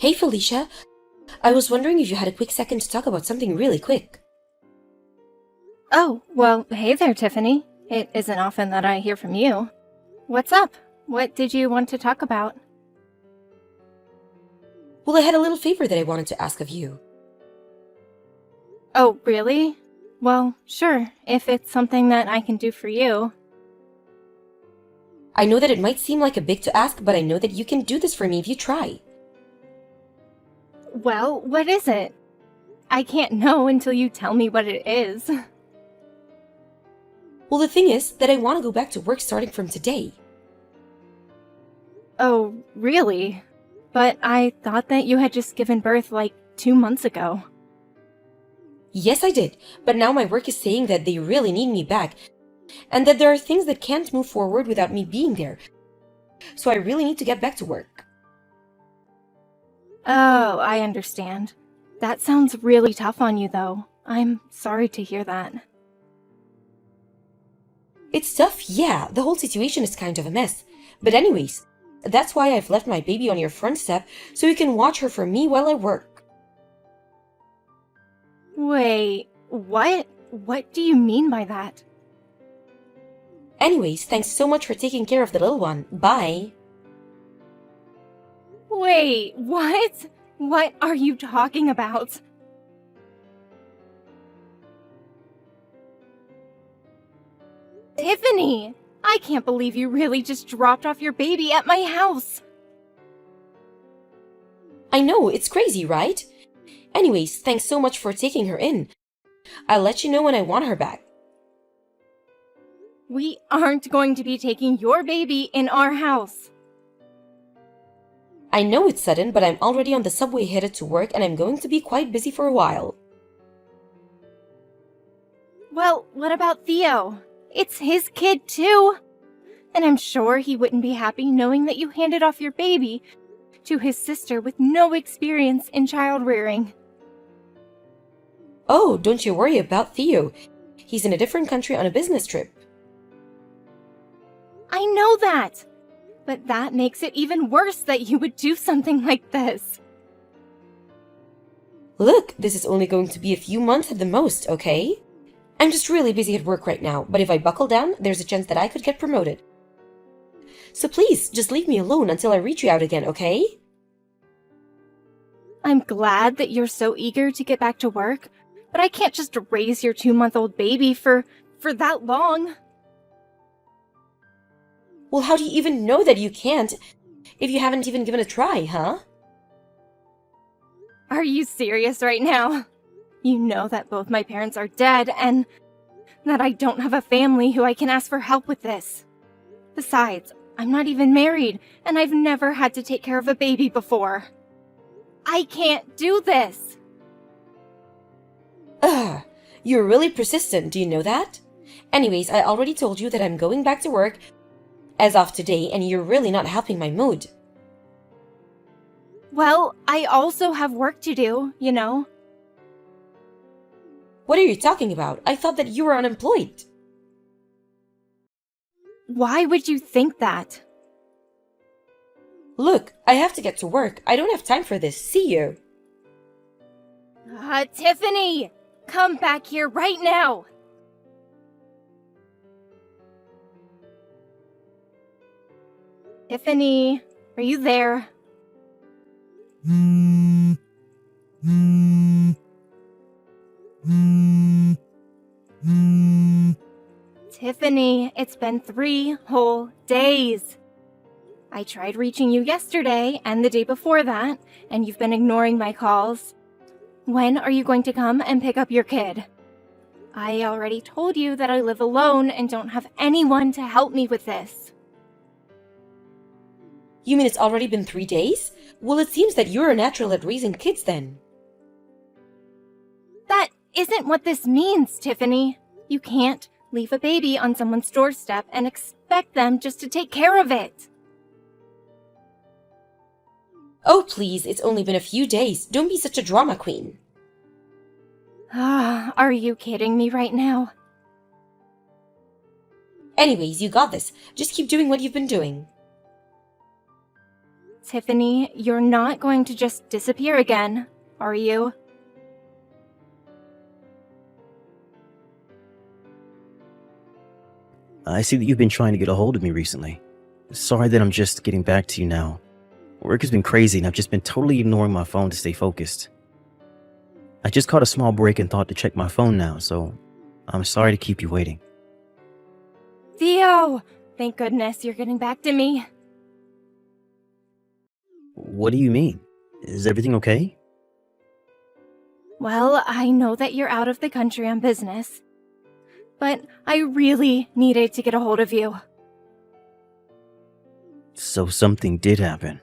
Hey Felicia, I was wondering if you had a quick second to talk about something really quick. Oh, well, hey there, Tiffany. It isn't often that I hear from you. What's up? What did you want to talk about? Well, I had a little favor that I wanted to ask of you. Oh, really? Well, sure, if it's something that I can do for you. I know that it might seem like a big to ask, but I know that you can do this for me if you try. Well, what is it? I can't know until you tell me what it is. Well, the thing is that I want to go back to work starting from today. Oh, really? But I thought that you had just given birth like 2 months ago. Yes, I did, but now my work is saying that they really need me back, and that there are things that can't move forward without me being there. So I really need to get back to work. Oh, I understand. That sounds really tough on you, though. I'm sorry to hear that. It's tough, yeah, the whole situation is kind of a mess. But anyways, that's why I've left my baby on your front step so you can watch her for me while I work. Wait, what? What do you mean by that? Anyways, thanks so much for taking care of the little one. Bye. Wait, what? What are you talking about? Tiffany! I can't believe you really just dropped off your baby at my house! I know, it's crazy, right? Anyways, thanks so much for taking her in. I'll let you know when I want her back. We aren't going to be taking your baby in our house. I know it's sudden, but I'm already on the subway headed to work and I'm going to be quite busy for a while. Well, what about Theo? It's his kid too! And I'm sure he wouldn't be happy knowing that you handed off your baby to his sister with no experience in child rearing. Oh, don't you worry about Theo. He's in a different country on a business trip. I know that! But that makes it even worse that you would do something like this. Look, this is only going to be a few months at the most, okay? I'm just really busy at work right now, but if I buckle down, there's a chance that I could get promoted. So please, just leave me alone until I reach you out again, okay? I'm glad that you're so eager to get back to work, but I can't just raise your 2-month-old baby for that long. Well, how do you even know that you can't if you haven't even given a try, huh? Are you serious right now? You know that both my parents are dead and that I don't have a family who I can ask for help with this. Besides, I'm not even married and I've never had to take care of a baby before. I can't do this. Ugh, you're really persistent, do you know that? Anyways, I already told you that I'm going back to work as of today, and you're really not helping my mood. Well, I also have work to do, you know. What are you talking about? I thought that you were unemployed. Why would you think that? Look, I have to get to work. I don't have time for this. See you. Tiffany! Come back here right now! Tiffany, are you there? Tiffany, it's been 3 whole days. I tried reaching you yesterday and the day before that, and you've been ignoring my calls. When are you going to come and pick up your kid? I already told you that I live alone and don't have anyone to help me with this. You mean it's already been 3 days? Well, it seems that you're a natural at raising kids then. That isn't what this means, Tiffany. You can't leave a baby on someone's doorstep and expect them just to take care of it. Oh, please, it's only been a few days. Don't be such a drama queen. Are you kidding me right now? Anyways, you got this. Just keep doing what you've been doing. Tiffany, you're not going to just disappear again, are you? I see that you've been trying to get a hold of me recently. Sorry that I'm just getting back to you now. Work has been crazy and I've just been totally ignoring my phone to stay focused. I just caught a small break and thought to check my phone now, so I'm sorry to keep you waiting. Theo! Thank goodness you're getting back to me. What do you mean? Is everything okay? Well, I know that you're out of the country on business, but I really needed to get a hold of you. So something did happen.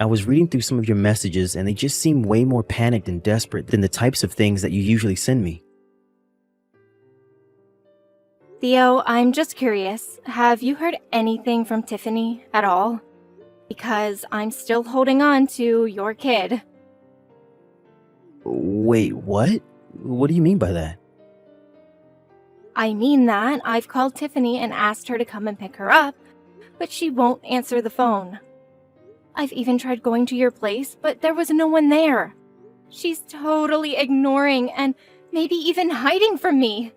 I was reading through some of your messages and they just seem way more panicked and desperate than the types of things that you usually send me. Theo, I'm just curious. Have you heard anything from Tiffany at all? Because I'm still holding on to your kid. Wait, what? What do you mean by that? I mean that I've called Tiffany and asked her to come and pick her up, but she won't answer the phone. I've even tried going to your place, but there was no one there. She's totally ignoring and maybe even hiding from me.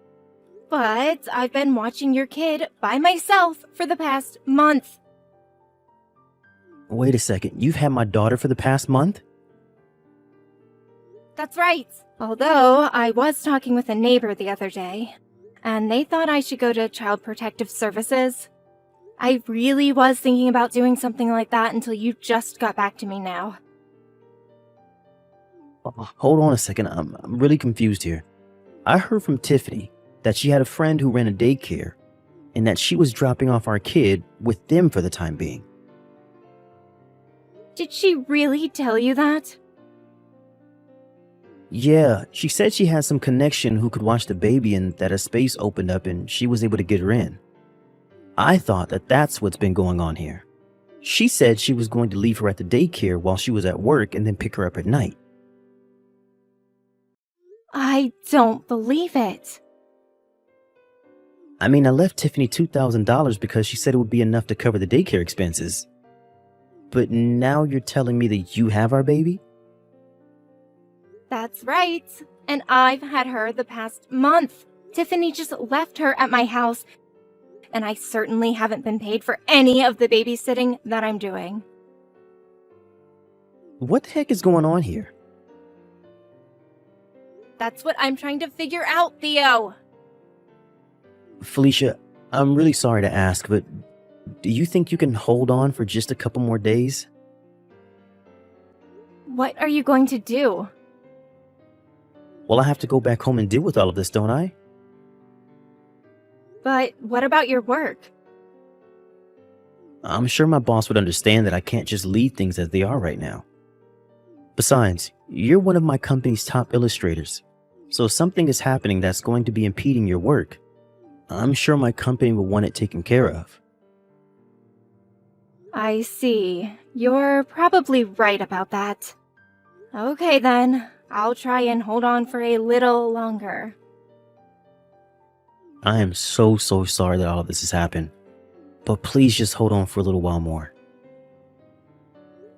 But I've been watching your kid by myself for the past month. Wait a second, you've had my daughter for the past month? That's right. Although I was talking with a neighbor the other day, and they thought I should go to Child Protective Services. I really was thinking about doing something like that until you just got back to me now. Hold on a second, I'm really confused here. I heard from Tiffany that she had a friend who ran a daycare and that she was dropping off our kid with them for the time being. Did she really tell you that? Yeah, she said she had some connection who could watch the baby and that a space opened up and she was able to get her in. I thought that that's what's been going on here. She said she was going to leave her at the daycare while she was at work and then pick her up at night. I don't believe it. I mean, I left Tiffany $2,000 because she said it would be enough to cover the daycare expenses. But now you're telling me that you have our baby? That's right. And I've had her the past month. Tiffany just left her at my house, and I certainly haven't been paid for any of the babysitting that I'm doing. What the heck is going on here? That's what I'm trying to figure out, Theo. Felicia, I'm really sorry to ask, but do you think you can hold on for just a couple more days? What are you going to do? Well, I have to go back home and deal with all of this, don't I? But what about your work? I'm sure my boss would understand that I can't just leave things as they are right now. Besides, you're one of my company's top illustrators, so if something is happening that's going to be impeding your work, I'm sure my company will want it taken care of. I see. You're probably right about that. Okay then, I'll try and hold on for a little longer. I am so sorry that all of this has happened, but please just hold on for a little while more.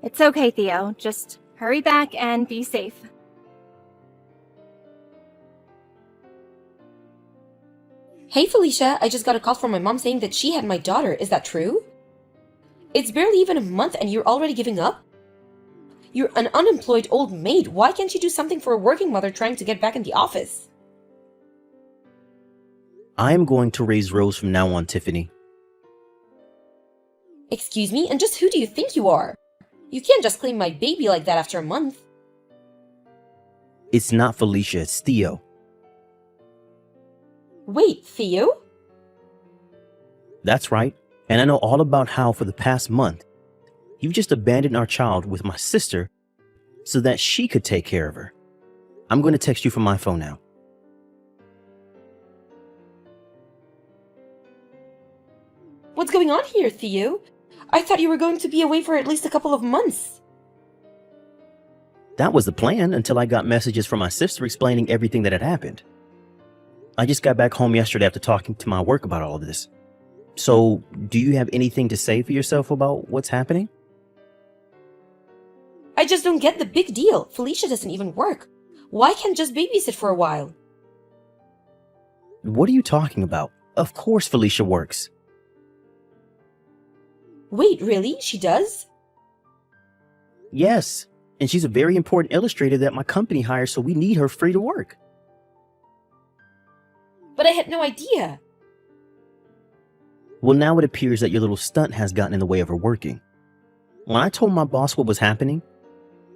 It's okay, Theo. Just hurry back and be safe. Hey Felicia, I just got a call from my mom saying that she had my daughter. Is that true? It's barely even a month and you're already giving up? You're an unemployed old maid. Why can't you do something for a working mother trying to get back in the office? I am going to raise Rose from now on, Tiffany. Excuse me, and just who do you think you are? You can't just claim my baby like that after a month. It's not Felicia, it's Theo. Wait, Theo? That's right, and I know all about how for the past month, you've just abandoned our child with my sister so that she could take care of her. I'm going to text you from my phone now. What's going on here, Theo? I thought you were going to be away for at least a couple of months. That was the plan until I got messages from my sister explaining everything that had happened. I just got back home yesterday after talking to my work about all of this. So, do you have anything to say for yourself about what's happening? I just don't get the big deal. Felicia doesn't even work. Why can't just babysit for a while? What are you talking about? Of course Felicia works. Wait, really? She does? Yes, and she's a very important illustrator that my company hires, so we need her free to work. But I had no idea. Well, now it appears that your little stunt has gotten in the way of her working. When I told my boss what was happening,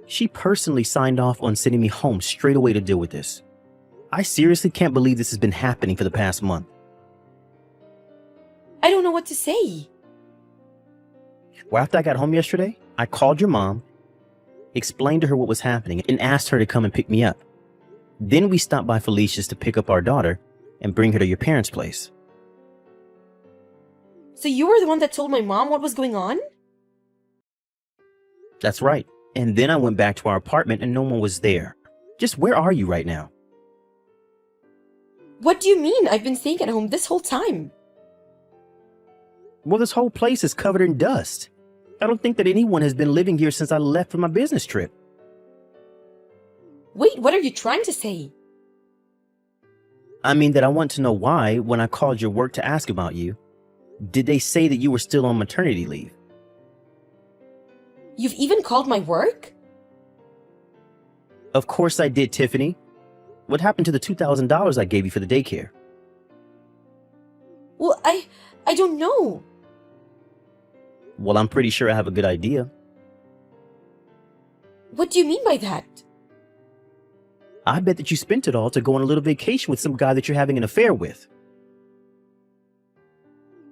she personally signed off on sending me home straight away to deal with this. I seriously can't believe this has been happening for the past month. I don't know what to say. Well, after I got home yesterday, I called your mom, explained to her what was happening, and asked her to come and pick me up. Then we stopped by Felicia's to pick up our daughter and bring her to your parents' place. So you were the one that told my mom what was going on? That's right. And then I went back to our apartment and no one was there. Just where are you right now? What do you mean? I've been staying at home this whole time. Well, this whole place is covered in dust. I don't think that anyone has been living here since I left for my business trip. Wait, what are you trying to say? I mean that I want to know why, when I called your work to ask about you, did they say that you were still on maternity leave? You've even called my work? Of course I did, Tiffany. What happened to the $2,000 I gave you for the daycare? Well, I don't know. Well, I'm pretty sure I have a good idea. What do you mean by that? I bet that you spent it all to go on a little vacation with some guy that you're having an affair with.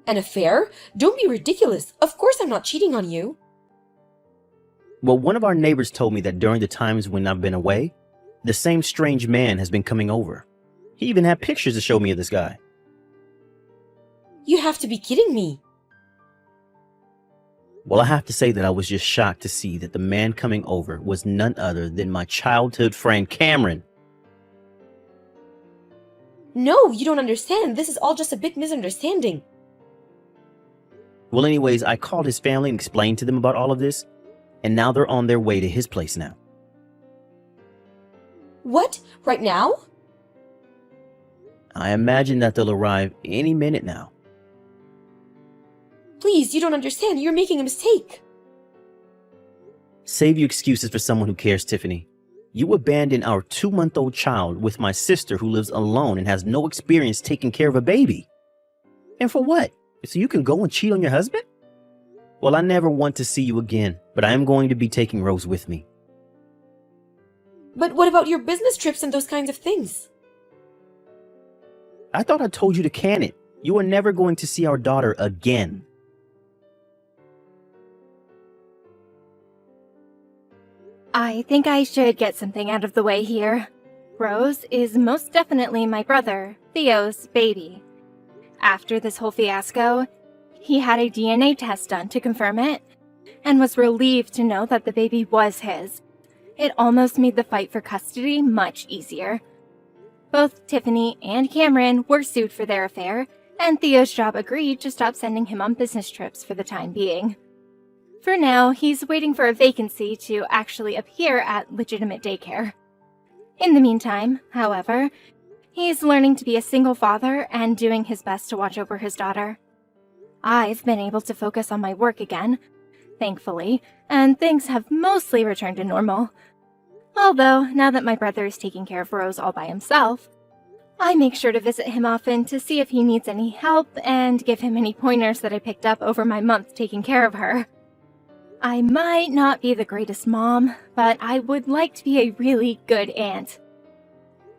An affair? Don't be ridiculous. Of course I'm not cheating on you. Well, one of our neighbors told me that during the times when I've been away, the same strange man has been coming over. He even had pictures to show me of this guy. You have to be kidding me. Well, I have to say that I was just shocked to see that the man coming over was none other than my childhood friend, Cameron. No, you don't understand. This is all just a big misunderstanding. Well, anyways, I called his family and explained to them about all of this, and now they're on their way to his place now. What? Right now? I imagine that they'll arrive any minute now. Please, you don't understand. You're making a mistake. Save your excuses for someone who cares, Tiffany. You abandoned our 2-month-old child with my sister who lives alone and has no experience taking care of a baby. And for what? So you can go and cheat on your husband? Well, I never want to see you again, but I am going to be taking Rose with me. But what about your business trips and those kinds of things? I thought I told you to can it. You are never going to see our daughter again. I think I should get something out of the way here. Rose is most definitely my brother, Theo's baby. After this whole fiasco, he had a DNA test done to confirm it, and was relieved to know that the baby was his. It almost made the fight for custody much easier. Both Tiffany and Cameron were sued for their affair, and Theo's job agreed to stop sending him on business trips for the time being. For now, he's waiting for a vacancy to actually appear at legitimate daycare. In the meantime, however, he's learning to be a single father and doing his best to watch over his daughter. I've been able to focus on my work again, thankfully, and things have mostly returned to normal. Although, now that my brother is taking care of Rose all by himself, I make sure to visit him often to see if he needs any help and give him any pointers that I picked up over my month taking care of her. I might not be the greatest mom, but I would like to be a really good aunt.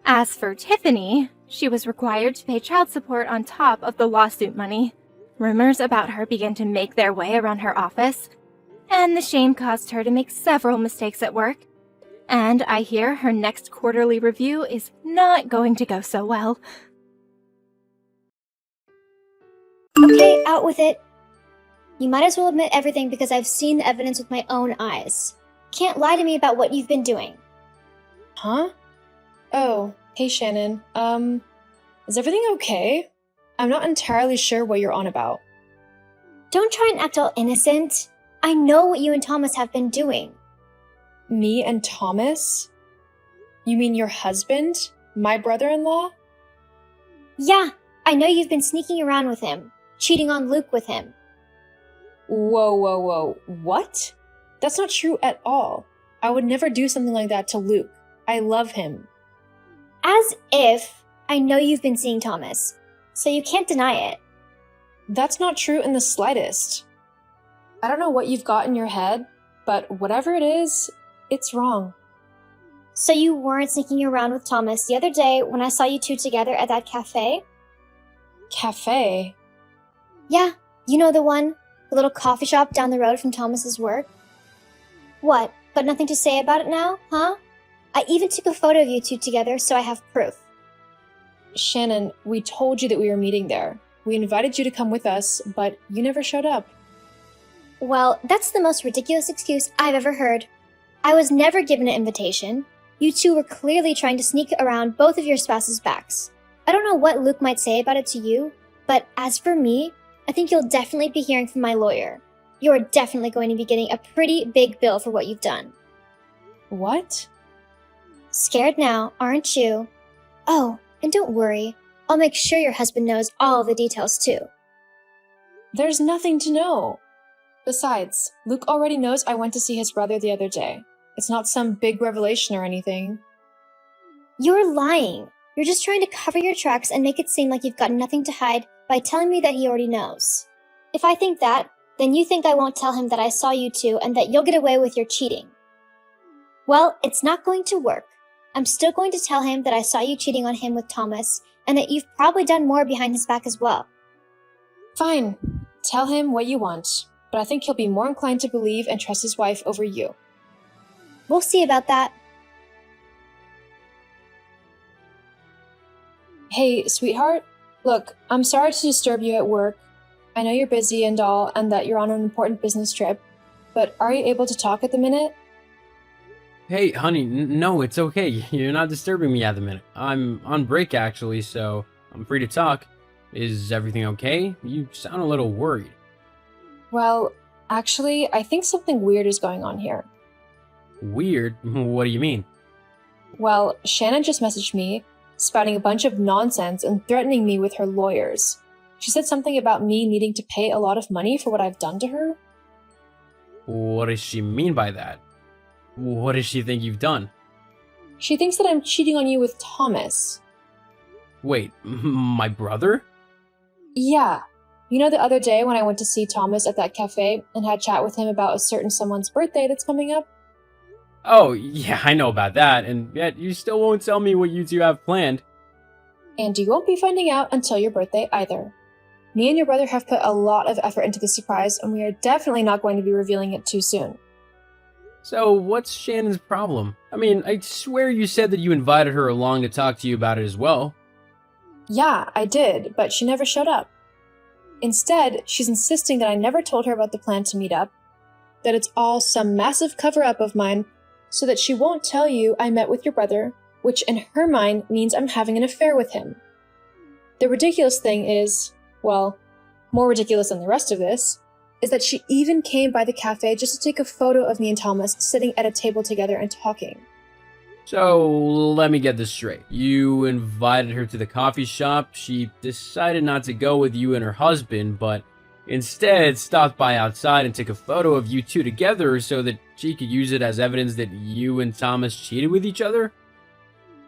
As for Tiffany, she was required to pay child support on top of the lawsuit money. Rumors about her began to make their way around her office, and the shame caused her to make several mistakes at work. And I hear her next quarterly review is not going to go so well. Okay, out with it. You might as well admit everything because I've seen the evidence with my own eyes. Can't lie to me about what you've been doing. Huh? Oh, hey Shannon. Is everything okay? I'm not entirely sure what you're on about. Don't try and act all innocent. I know what you and Thomas have been doing. Me and Thomas? You mean your husband? My brother-in-law? Yeah, I know you've been sneaking around with him, cheating on Luke with him. Whoa. What? That's not true at all. I would never do something like that to Luke. I love him. As if I know you've been seeing Thomas, so you can't deny it. That's not true in the slightest. I don't know what you've got in your head, but whatever it is, it's wrong. So you weren't sneaking around with Thomas the other day when I saw you two together at that cafe? Cafe? Yeah, you know the one, the little coffee shop down the road from Thomas's work? What, got nothing to say about it now, huh? I even took a photo of you two together so I have proof. Shannon, we told you that we were meeting there. We invited you to come with us, but you never showed up. Well, that's the most ridiculous excuse I've ever heard. I was never given an invitation. You two were clearly trying to sneak around both of your spouses' backs. I don't know what Luke might say about it to you, but as for me, I think you'll definitely be hearing from my lawyer. You're definitely going to be getting a pretty big bill for what you've done. What? Scared now, aren't you? Oh, and don't worry. I'll make sure your husband knows all the details too. There's nothing to know. Besides, Luke already knows I went to see his brother the other day. It's not some big revelation or anything. You're lying. You're just trying to cover your tracks and make it seem like you've got nothing to hide by telling me that he already knows. If I think that, then you think I won't tell him that I saw you two and that you'll get away with your cheating. Well, it's not going to work. I'm still going to tell him that I saw you cheating on him with Thomas and that you've probably done more behind his back as well. Fine. Tell him what you want, but I think he'll be more inclined to believe and trust his wife over you. We'll see about that. Hey, sweetheart. Look, I'm sorry to disturb you at work. I know you're busy and all, and that you're on an important business trip, but are you able to talk at the minute? Hey, honey, no, it's okay. You're not disturbing me at the minute. I'm on break, actually, so I'm free to talk. Is everything okay? You sound a little worried. Well, actually, I think something weird is going on here. Weird? What do you mean? Well, Shannon just messaged me, spouting a bunch of nonsense and threatening me with her lawyers. She said something about me needing to pay a lot of money for what I've done to her. What does she mean by that? What does she think you've done? She thinks that I'm cheating on you with Thomas. Wait, my brother? Yeah. You know the other day when I went to see Thomas at that cafe and had a chat with him about a certain someone's birthday that's coming up? Oh, yeah, I know about that, and yet you still won't tell me what you two have planned. And you won't be finding out until your birthday either. Me and your brother have put a lot of effort into the surprise, and we are definitely not going to be revealing it too soon. So, what's Shannon's problem? I mean, I swear you said that you invited her along to talk to you about it as well. Yeah, I did, but she never showed up. Instead, she's insisting that I never told her about the plan to meet up, that it's all some massive cover-up of mine, so that she won't tell you I met with your brother, which in her mind means I'm having an affair with him. The ridiculous thing is, well, more ridiculous than the rest of this, is that she even came by the cafe just to take a photo of me and Thomas sitting at a table together and talking. So, let me get this straight. You invited her to the coffee shop, she decided not to go with you and her husband, but instead stopped by outside and took a photo of you two together so that she could use it as evidence that you and Thomas cheated with each other?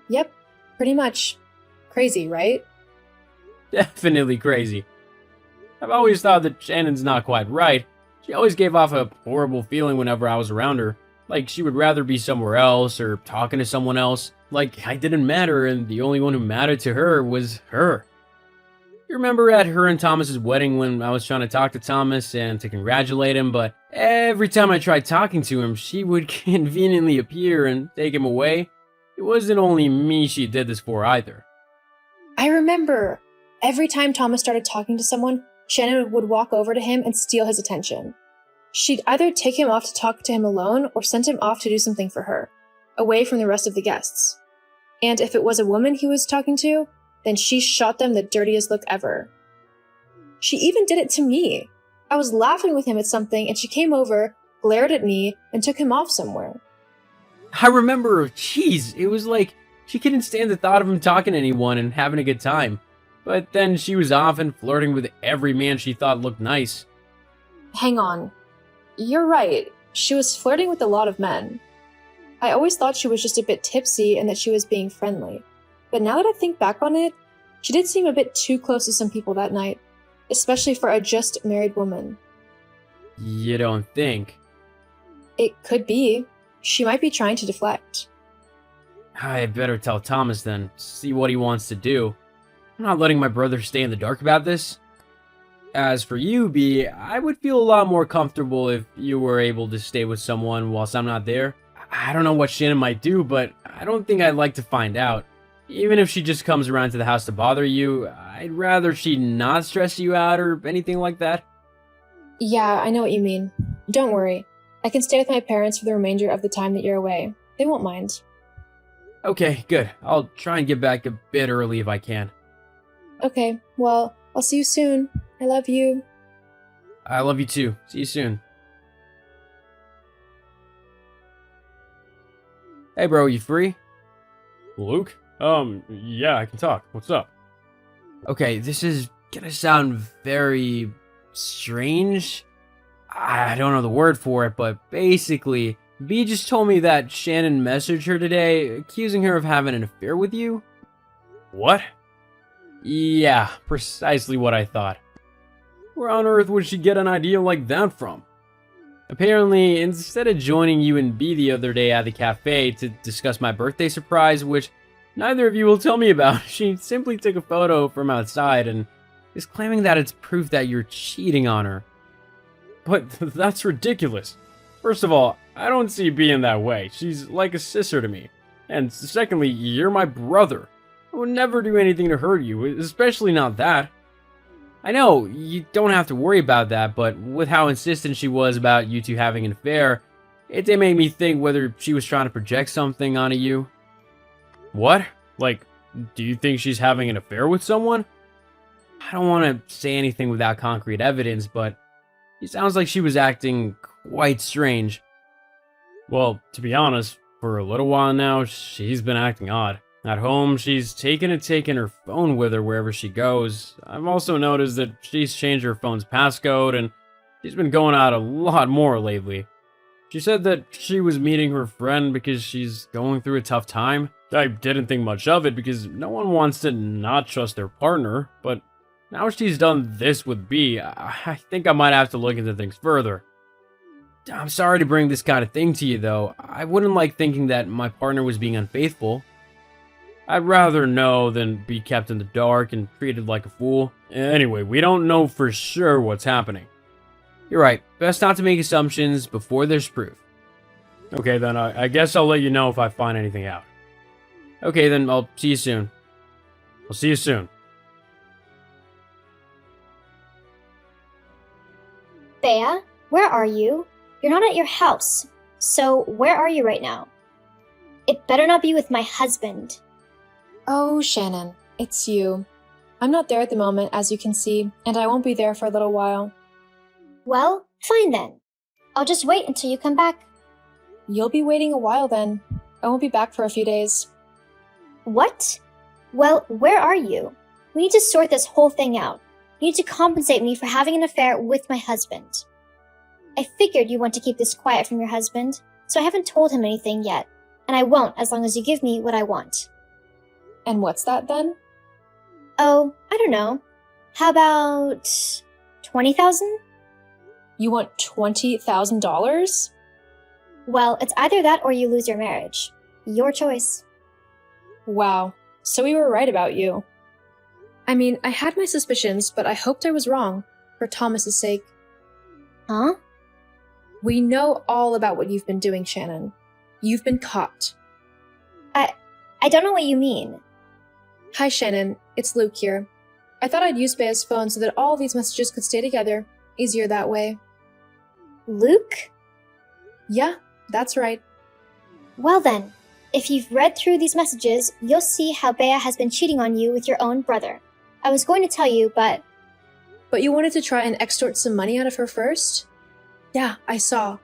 Yep, pretty much. Crazy, right? Definitely crazy. I've always thought that Shannon's not quite right. She always gave off a horrible feeling whenever I was around her. Like she would rather be somewhere else or talking to someone else. Like I didn't matter and the only one who mattered to her was her. You remember at her and Thomas's wedding when I was trying to talk to Thomas and to congratulate him, but every time I tried talking to him, she would conveniently appear and take him away? It wasn't only me she did this for either. I remember. Every time Thomas started talking to someone, Shannon would walk over to him and steal his attention. She'd either take him off to talk to him alone or send him off to do something for her, away from the rest of the guests. And if it was a woman he was talking to, then she shot them the dirtiest look ever. She even did it to me. I was laughing with him at something and she came over, glared at me, and took him off somewhere. I remember, jeez, it was like she couldn't stand the thought of him talking to anyone and having a good time. But then she was off and flirting with every man she thought looked nice. Hang on. You're right. She was flirting with a lot of men. I always thought she was just a bit tipsy and that she was being friendly. But now that I think back on it, she did seem a bit too close to some people that night, especially for a just married woman. You don't think? It could be. She might be trying to deflect. I better tell Thomas then, see what he wants to do. I'm not letting my brother stay in the dark about this. As for you, B, I would feel a lot more comfortable if you were able to stay with someone whilst I'm not there. I don't know what Shannon might do, but I don't think I'd like to find out. Even if she just comes around to the house to bother you, I'd rather she not stress you out or anything like that. Yeah, I know what you mean. Don't worry. I can stay with my parents for the remainder of the time that you're away. They won't mind. Okay, good. I'll try and get back a bit early if I can. Okay, well, I'll see you soon. I love you. I love you too. See you soon. Hey bro, you free? Luke? Yeah, I can talk. What's up? Okay, this is gonna sound very strange. I don't know the word for it, but basically, B just told me that Shannon messaged her today, accusing her of having an affair with you. What? Yeah, precisely what I thought. Where on earth would she get an idea like that from? Apparently, instead of joining you and B the other day at the cafe to discuss my birthday surprise, which neither of you will tell me about, she simply took a photo from outside and is claiming that it's proof that you're cheating on her. But that's ridiculous. First of all, I don't see B in that way. She's like a sister to me. And secondly, you're my brother. I would never do anything to hurt you, especially not that. I know, you don't have to worry about that, but with how insistent she was about you two having an affair, it did make me think whether she was trying to project something onto you. What? Like, do you think she's having an affair with someone? I don't want to say anything without concrete evidence, but it sounds like she was acting quite strange. Well, to be honest, for a little while now, she's been acting odd. At home, she's taken her phone with her wherever she goes. I've also noticed that she's changed her phone's passcode, and she's been going out a lot more lately. She said that she was meeting her friend because she's going through a tough time. I didn't think much of it because no one wants to not trust their partner, but now she's done this with B, I think I might have to look into things further. I'm sorry to bring this kind of thing to you, though. I wouldn't like thinking that my partner was being unfaithful. I'd rather know than be kept in the dark and treated like a fool. Anyway, we don't know for sure what's happening. You're right. Best not to make assumptions before there's proof. Okay, then I guess I'll let you know if I find anything out. Okay, then I'll see you soon. I'll see you soon. Bea, where are you? You're not at your house. So, where are you right now? It better not be with my husband. Oh, Shannon, it's you. I'm not there at the moment, as you can see, and I won't be there for a little while. Well, fine then. I'll just wait until you come back. You'll be waiting a while then. I won't be back for a few days. What? Well, where are you? We need to sort this whole thing out. You need to compensate me for having an affair with my husband. I figured you want to keep this quiet from your husband, so I haven't told him anything yet, and I won't as long as you give me what I want. And what's that then? Oh, I don't know. How about 20,000? You want $20,000? Well, it's either that or you lose your marriage. Your choice. Wow, so we were right about you. I mean, I had my suspicions, but I hoped I was wrong, for Thomas's sake. Huh? We know all about what you've been doing, Shannon. You've been caught. I don't know what you mean. Hi, Shannon. It's Luke here. I thought I'd use Bea's phone so that all these messages could stay together. Easier that way. Luke? Yeah, that's right. Well then, if you've read through these messages, you'll see how Bea has been cheating on you with your own brother. I was going to tell you, but... But you wanted to try and extort some money out of her first? Yeah, I saw.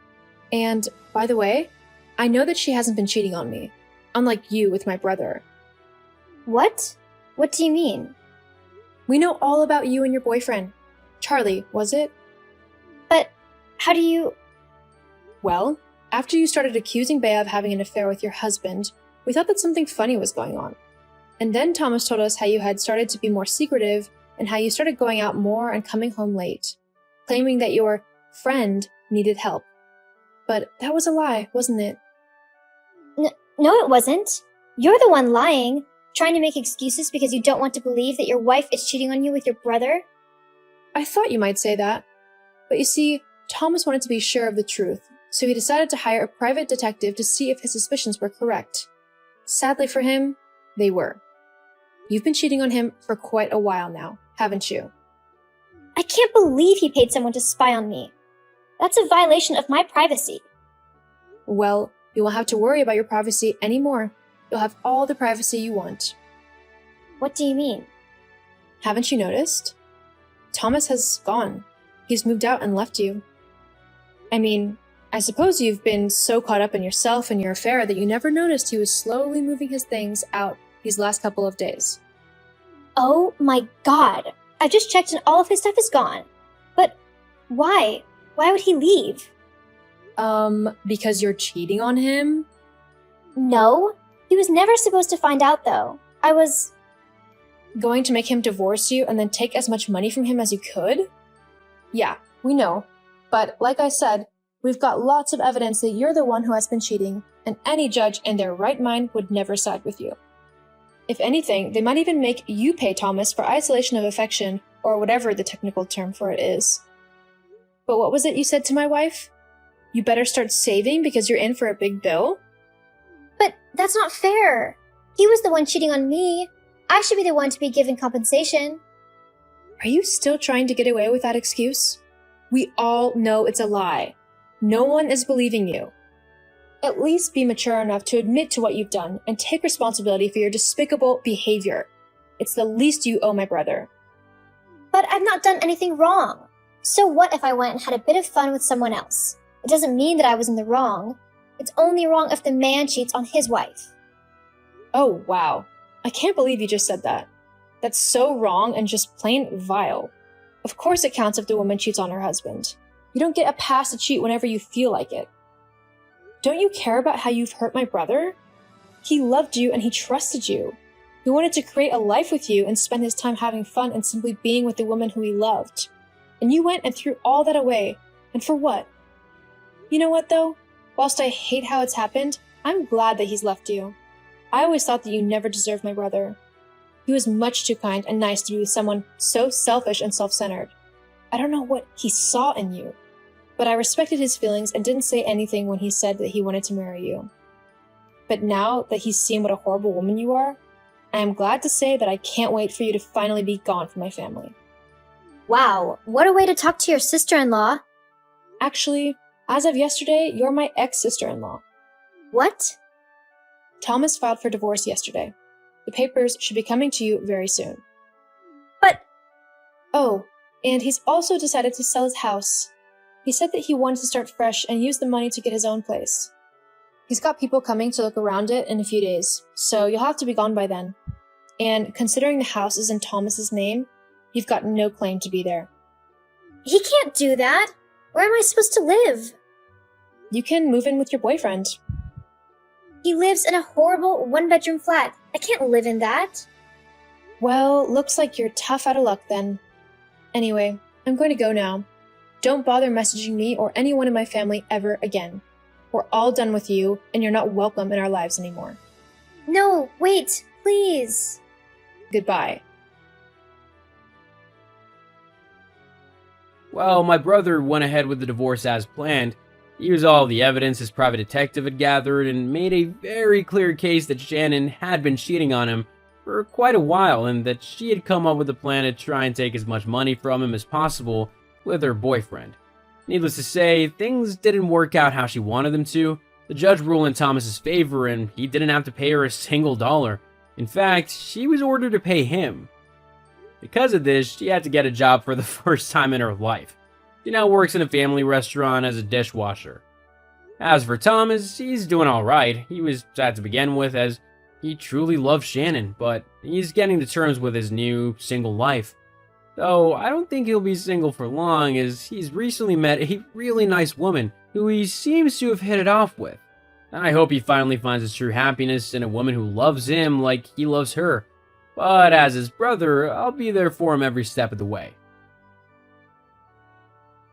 And, by the way, I know that she hasn't been cheating on me, unlike you with my brother. What? What do you mean? We know all about you and your boyfriend. Charlie, was it? But how do you... Well, after you started accusing Bea of having an affair with your husband, we thought that something funny was going on. And then Thomas told us how you had started to be more secretive and how you started going out more and coming home late, claiming that your friend needed help. But that was a lie, wasn't it? No, it wasn't. You're the one lying, trying to make excuses because you don't want to believe that your wife is cheating on you with your brother. I thought you might say that. But you see, Thomas wanted to be sure of the truth, so he decided to hire a private detective to see if his suspicions were correct. Sadly for him, they were. You've been cheating on him for quite a while now, haven't you? I can't believe he paid someone to spy on me. That's a violation of my privacy. Well, you won't have to worry about your privacy anymore. You'll have all the privacy you want. What do you mean? Haven't you noticed? Thomas has gone. He's moved out and left you. I mean, I suppose you've been so caught up in yourself and your affair that you never noticed he was slowly moving his things out these last couple of days. Oh my god. I just checked and all of his stuff is gone. But why? Why would he leave? Because you're cheating on him? No. He was never supposed to find out, though. I was... Going to make him divorce you and then take as much money from him as you could? Yeah, we know. But like I said, we've got lots of evidence that you're the one who has been cheating, and any judge in their right mind would never side with you. If anything, they might even make you pay Thomas for isolation of affection, or whatever the technical term for it is. But what was it you said to my wife? You better start saving because you're in for a big bill? But that's not fair. He was the one cheating on me. I should be the one to be given compensation. Are you still trying to get away with that excuse? We all know it's a lie. No one is believing you. At least be mature enough to admit to what you've done and take responsibility for your despicable behavior. It's the least you owe my brother. But I've not done anything wrong. So what if I went and had a bit of fun with someone else? It doesn't mean that I was in the wrong. It's only wrong if the man cheats on his wife. Oh, wow. I can't believe you just said that. That's so wrong and just plain vile. Of course it counts if the woman cheats on her husband. You don't get a pass to cheat whenever you feel like it. Don't you care about how you've hurt my brother? He loved you and he trusted you. He wanted to create a life with you and spend his time having fun and simply being with the woman who he loved. And you went and threw all that away. And for what? You know what though? Whilst I hate how it's happened, I'm glad that he's left you. I always thought that you never deserved my brother. He was much too kind and nice to be with someone so selfish and self-centered. I don't know what he saw in you, but I respected his feelings and didn't say anything when he said that he wanted to marry you. But now that he's seen what a horrible woman you are, I am glad to say that I can't wait for you to finally be gone from my family. Wow, what a way to talk to your sister-in-law. Actually, as of yesterday, you're my ex-sister-in-law. What? Thomas filed for divorce yesterday. The papers should be coming to you very soon. But... Oh, and he's also decided to sell his house. He said that he wanted to start fresh and use the money to get his own place. He's got people coming to look around it in a few days, so you'll have to be gone by then. And considering the house is in Thomas's name, you've got no claim to be there. He can't do that. Where am I supposed to live? You can move in with your boyfriend. He lives in a horrible one-bedroom flat. I can't live in that. Well, looks like you're tough out of luck then. Anyway, I'm going to go now. Don't bother messaging me or anyone in my family ever again. We're all done with you, and you're not welcome in our lives anymore. No, wait, please. Goodbye. Well, my brother went ahead with the divorce as planned. He used all the evidence his private detective had gathered and made a very clear case that Shannon had been cheating on him for quite a while and that she had come up with a plan to try and take as much money from him as possible with her boyfriend. Needless to say, things didn't work out how she wanted them to. The judge ruled in Thomas's favor and he didn't have to pay her a single dollar. In fact, she was ordered to pay him. Because of this, she had to get a job for the first time in her life. She now works in a family restaurant as a dishwasher. As for Thomas, he's doing alright. He was sad to begin with, as he truly loves Shannon, but he's getting to terms with his new single life. Though I don't think he'll be single for long, as he's recently met a really nice woman who he seems to have hit it off with. I hope he finally finds his true happiness in a woman who loves him like he loves her. But as his brother, I'll be there for him every step of the way.